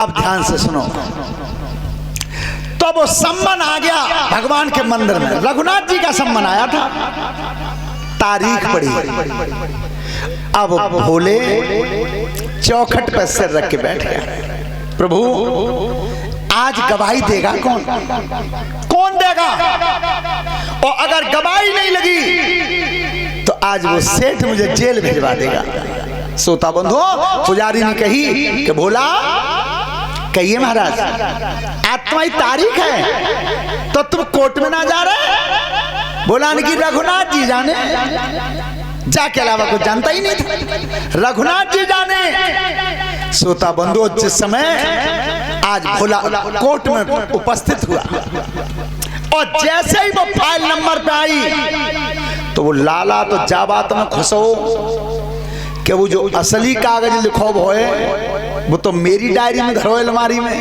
अब ध्यान से सुनो। तो वो सम्मन आ गया भगवान के मंदिर में, रघुनाथ जी का सम्मन आया था, तारीख पड़ी। अब भोले चौखट पर सिर रख के बैठ गया, प्रभु आज गवाही देगा कौन? कौन देगा? और अगर गवाही नहीं लगी तो आज वो सेठ मुझे जेल भिजवा देगा। सोता बंधु पुजारी ने कही कि भोला कहिए महाराज, आज तुम्हारी तारीख है तो तुम कोर्ट में ना जा रहे? बोला कि रघुनाथ जी जाने, जाके अलावा कुछ जानता ही नहीं था, रघुनाथ जी जाने। सोता बंधु जिस समय आज भोला कोर्ट में उपस्थित हुआ और जैसे ही वो फाइल नंबर पे आई तो वो लाला तो जाबात में खुश हो कि वो जो असली कागज लिखो वो तो मेरी डायरी में धरो अलमारी में,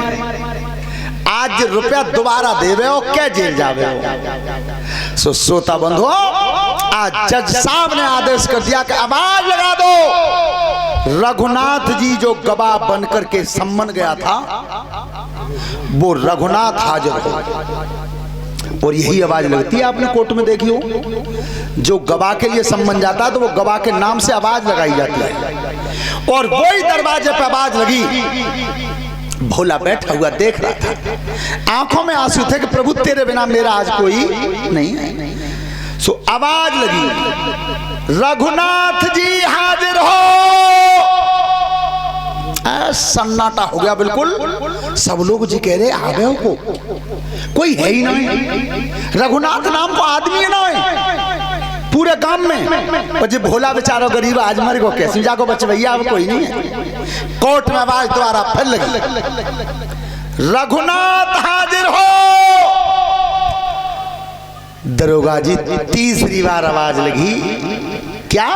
आज रुपया दोबारा देवे हो क्या जेल जावे हो। सोता बंधु आज जज साहब ने आदेश कर दिया कि आवाज लगा दो, रघुनाथ जी जो गवाह बनकर के सम्मन गया था वो रघुनाथ हाजिर हो। और यही आवाज लगती है, आपने कोर्ट में देखी हो, जो गवाह के लिए सम्मन जाता है तो वो गवाह के नाम से आवाज लगाई जाती है। और वही दरवाजे पे आवाज लगी। भोला बैठा हुआ देख रहा था, आंखों में आंसू थे कि प्रभु तेरे बिना मेरा आज कोई नहीं है। सो आवाज लगी, रघुनाथ जी हाजिर हो। सन्नाटा हो गया बिल्कुल। सब लोग जी कह रहे आ गए हो, कोई है ही नहीं, रघुनाथ नाम को आदमी है ना पूरे गांव में। और जी भोला बेचारा गरीब आज मर गो, कैसे जाको बच्चे भैया अब कोई नहीं है। कोर्ट में आवाज दोबारा फिर लगी, रघुनाथ हाजिर हो। दरोगा जी तीसरी बार आवाज लगी, क्या?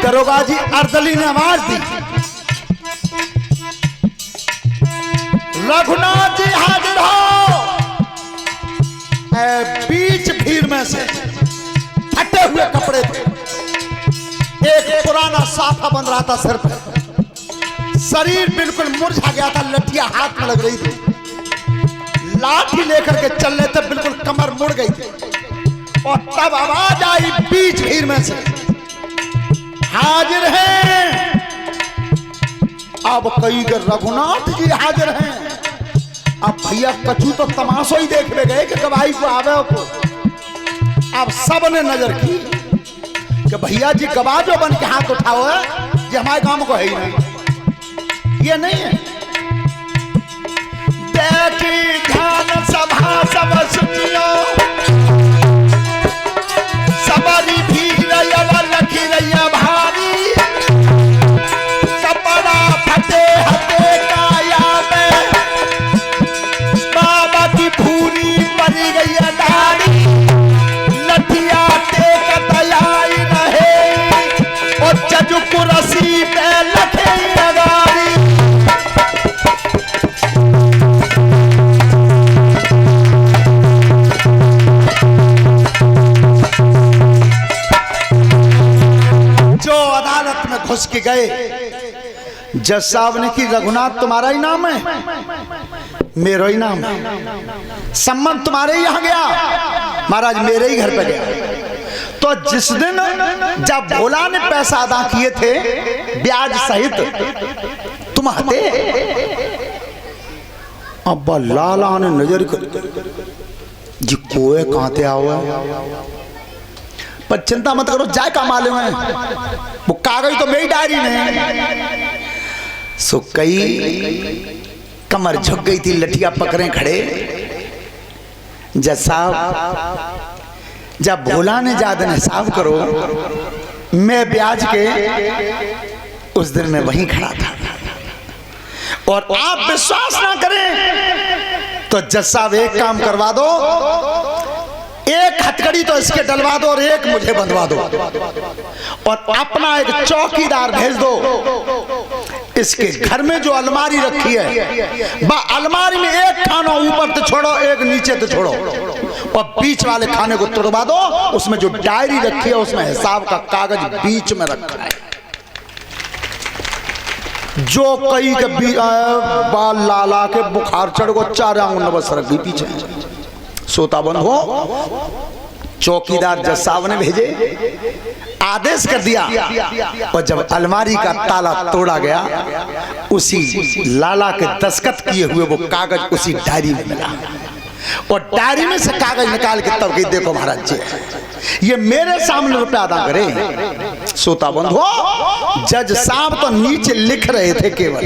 दरोगा जी अर्दली ने आवाज दी, रघुनाथ जी हाजिर हो। बीच भीड़ में से फटे हुए कपड़े थे, एक पुराना साफा बन रहा था सिर पर, शरीर बिल्कुल मुरझा गया था, लठिया हाथ में लग रही थी, लाठी लेकर के चल रहे थे, बिल्कुल कमर मुड़ गई थी। और तब आवाज आई बीच भीड़ में से, हाजिर हैं। अब कई के रघुनाथ जी हाजिर हैं। अब भैया कछु तो तमाशा ही देखने गए कि गवाही को आवे को। अब सब ने नजर की कि भैया जी गवाह जो बन के हाथ उठाओ है, ये हमारे काम को है ही नहीं, ये नहीं है। देखी ध्यान सभा सब सुनियो, सबरी भीड़ लखी रैया भारी, कपड़ा फटे हटे काया में, बाबा की भूरी पड़ी गई डारी, लठिया टेक तैयारी रहे, और जजुक रसी पे लखे लगारी। घुस के गए, जज साहब ने कि रघुनाथ तुम्हारा ही नाम है? मेरा ही नाम है। सम्मन तुम्हारे ही यहाँ गया? महाराज मेरे ही घर पे गया। तो जिस दिन जब भोला ने पैसा अदा किए थे ब्याज सहित, तुम हते? अब्बा लाला ने नजर कर जी कोए कहते आओ पर चिंता मत करो, जाए का मालूम है, वो कागज तो मेरी डायरी में है। सो कई कमर झुक गई थी, लठिया पकड़े खड़े। जज साहब जब भोला ने ज्यादा हिसाब करो, मैं ब्याज के उस दिन मैं वहीं खड़ा था। और आप विश्वास ना करें तो जज साहब एक काम करवा दो, एक हथकड़ी तो इसके डलवा दो और एक मुझे बंधवा दो, और अपना एक चौकीदार भेज दो। इसके घर में जो अलमारी रखी है, बा अलमारी में एक खाना ऊपर तो छोड़ो, एक नीचे तो छोड़ो, और बीच वाले खाने को तोड़वा दो। उसमें जो डायरी रखी है उसमें हिसाब का कागज बीच में रखा है। जो कई के बाल लाला के बुखार चढ़ गो, 4 आंगुल बस रख दी पीछे, सोता बंद हो। चौकीदार जज साहब ने भेजे, आदेश कर दिया, और जब अलमारी का ताला तोड़ा गया, उसी लाला के दस्तखत किए हुए वो कागज उसी डायरी में मिला। और डायरी में से कागज निकाल के तब कही, देखो महाराज जी, ये मेरे सामने रुपया अदा करे। सोता बंद हो। जज साहब तो नीचे लिख रहे थे केवल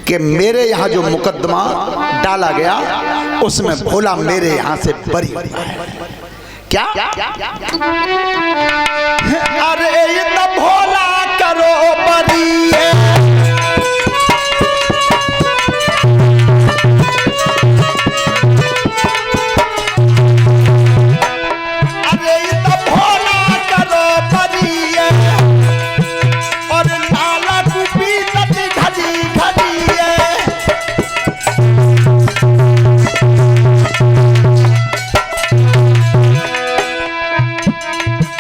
कि मेरे यहाँ जो मुकदमा डाला गया उसमें भोला मेरे यहाँ से बरी हुआ है। क्या? अरे ये तो भोला करो बरी है, अरे ये तो भोला करो बरी है, और लाला को पीतत घड़ी घड़ी है।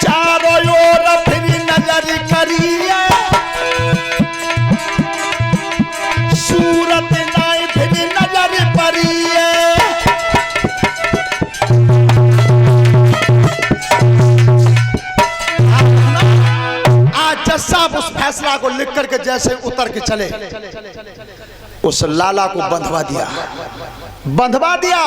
चारों ओर फिर नजर करिए, सूरत नाई फिर नजर पड़िए। आज जज साहब उस फैसला को लिख करके जैसे उतर के चले, उस लाला को बंधवा दिया।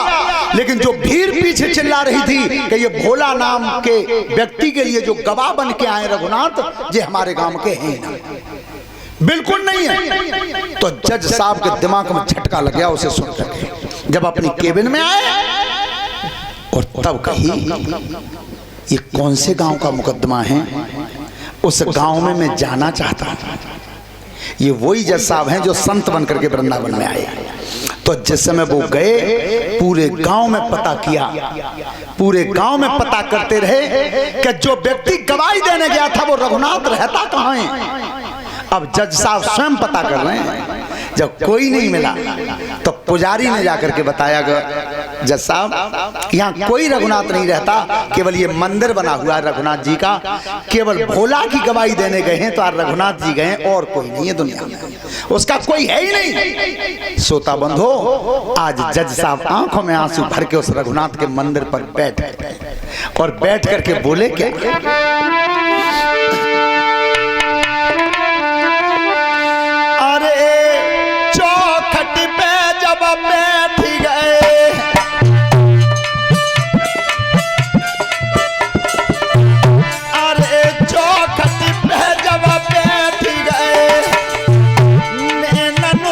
लेकिन जो भीड़ पीछे चिल्ला रही थी कि ये भोला नाम के व्यक्ति के लिए जो गवाह बन के आए रघुनाथ, ये हमारे गांव के हैं ना, बिल्कुल नहीं है। तो जज साहब के दिमाग में झटका लग गया उसे सुन करके। जब अपनी केबिन में आए और तब कही, ये कौन से गांव का मुकदमा है, उस गांव में मैं जाना चाहता हूं। ये वही जज साहब हैं जो संत बन करके वृंदावन में आए। तो जिस समय वो गए, पूरे गांव में पता किया, पूरे गांव में पता करते रहे कि जो व्यक्ति गवाही देने गया था वो रघुनाथ रहता कहाँ है। अब जज साहब स्वयं पता कर रहे हैं। जब कोई नहीं मिला तो पुजारी ने जाकर के बताया, जज साहब यहाँ कोई रघुनाथ नहीं रहता, केवल ये मंदिर बना हुआ है रघुनाथ जी का, केवल भोला की गवाही देने गए हैं तो आज रघुनाथ जी गए, और कोई नहीं है दुनिया में, उसका कोई है ही नहीं। सोता बंद हो। आज जज साहब आंखों में आंसू भर के उस रघुनाथ के मंदिर पर बैठ गए और बैठ करके बोले, क्या चौखट पे जब बैठ गए, अरे चौखट पे जब बैठ गए, नैनन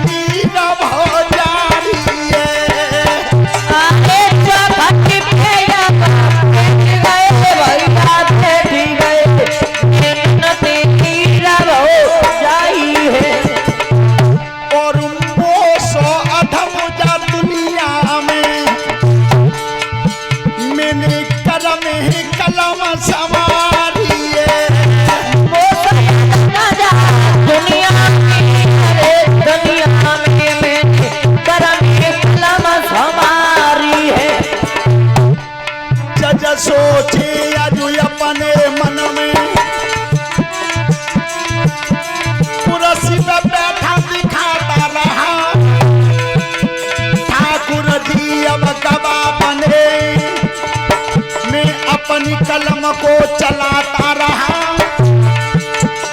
नीर हो जारी है। अरे चौखट पे जब बैठ गए, बैठ गए, नैनन नीर हो जारी है। दुनिया में मैंने कलम ही कलम संवारी है। दुनिया में मैंने कलम ही कलम संवारी है। जज सोचे अजू अपने मन में, कुर्सी पे बैठा दिखाता रहा, अब गवाह बने, मैं अपनी कलम को चलाता रहा।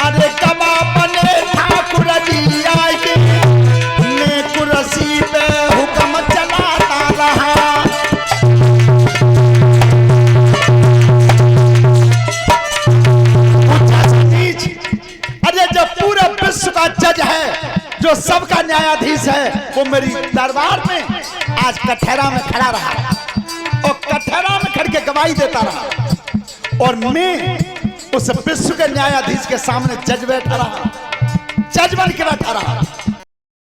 अरे गवाह बने ठाकुर जी आए, मैं कुर्सी पे हुक्म चलाता रहा। विश्व का जज है, जो सबका न्यायाधीश है, वो मेरी दरबार में आज कठहरा में खड़ा रहा और कठहरा में खड़ के गवाही देता रहा। और मैं उस विश्व के न्यायाधीश के सामने जज बैठा रहा, जज बन के बैठा रहा।